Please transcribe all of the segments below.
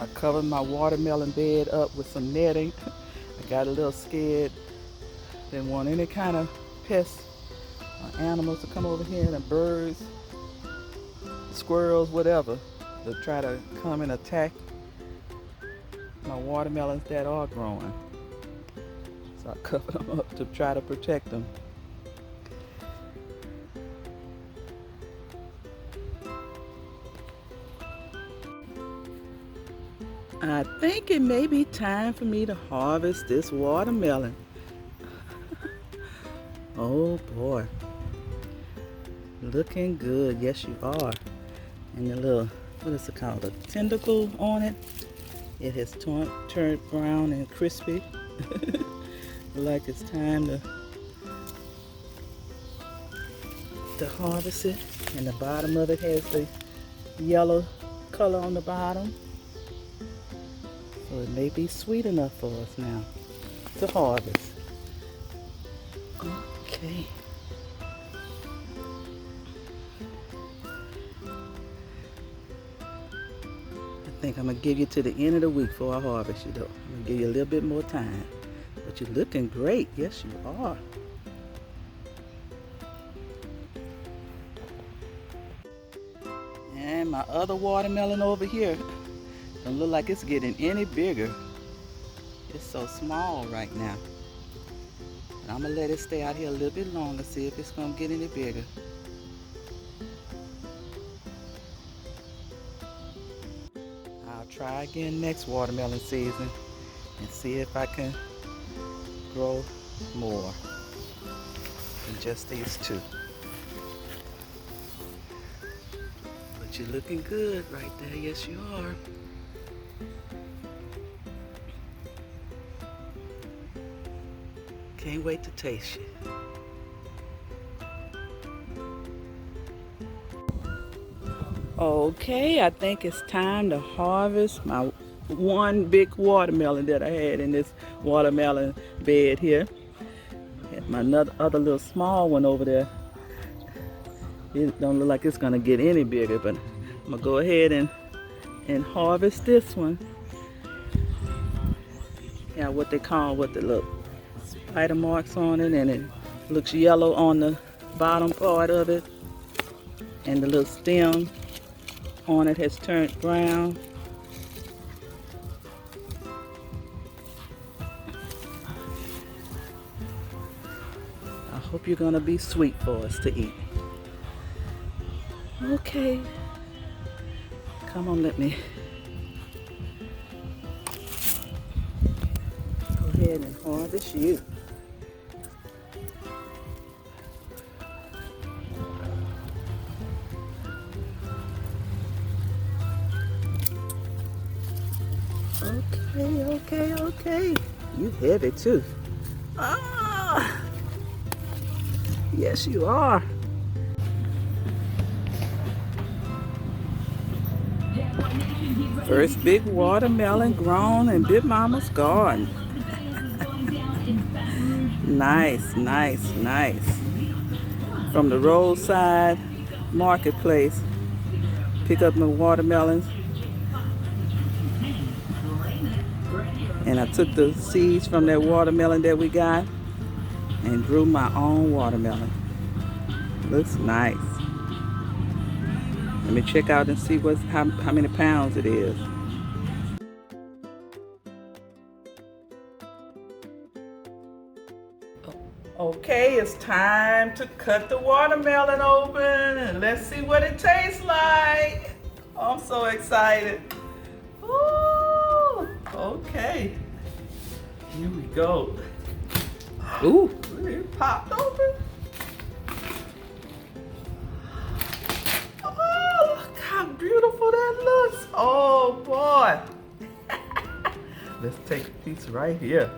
I covered my watermelon bed up with some netting. I got a little scared. Didn't want any kind of pests or animals to come over here, and birds, squirrels, whatever, to try to come and attack my watermelons that are growing. So I covered them up to try to protect them. I think it may be time for me to harvest this watermelon. Oh boy, looking good. Yes, you are. And the little, what is it called, a tentacle on it, it has turned brown and crispy. Like it's time to harvest it. And the bottom of it has the yellow color on the bottom. So it may be sweet enough for us now to harvest. Okay. I think I'm gonna give you to the end of the week before I harvest you though. I'm gonna give you a little bit more time. But you're looking great. Yes, you are. And my other watermelon over here don't look like it's getting any bigger. It's so small right now. But I'm gonna let it stay out here a little bit longer, see if it's gonna get any bigger. I'll try again next watermelon season and see if I can grow more than just these two. But you're looking good right there. Yes, you are. Can't wait to taste it. Okay, I think it's time to harvest my one big watermelon that I had in this watermelon bed here. And my other little small one over there. It don't look like it's gonna get any bigger, but I'm gonna go ahead and harvest this one. Yeah, what they call, what the look, spider marks on it, and it looks yellow on the bottom part of it, and the little stem on it has turned brown. I hope you're gonna be sweet for us to eat. Okay, come on, let me go ahead and harvest you. Okay. You heavy too. Ah, yes you are. First big watermelon grown in Big Mama's garden. Nice. From the roadside marketplace. Pick up my watermelons. And I took the seeds from that watermelon that we got and grew my own watermelon. Looks nice. Let me check out and see how many pounds it is. Okay, it's time to cut the watermelon open and let's see what it tastes like. Oh, I'm so excited. Ooh, okay, here we go. Ooh, it popped open. Oh, look how beautiful that looks. Oh boy. Let's take a piece right here.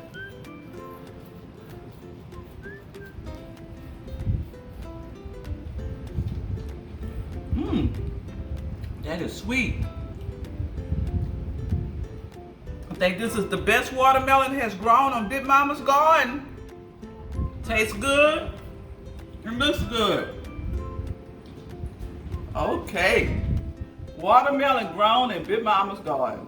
That is sweet. I think this is the best watermelon has grown on Big Mama's garden. Tastes good and looks good. Okay, watermelon grown in Big Mama's garden.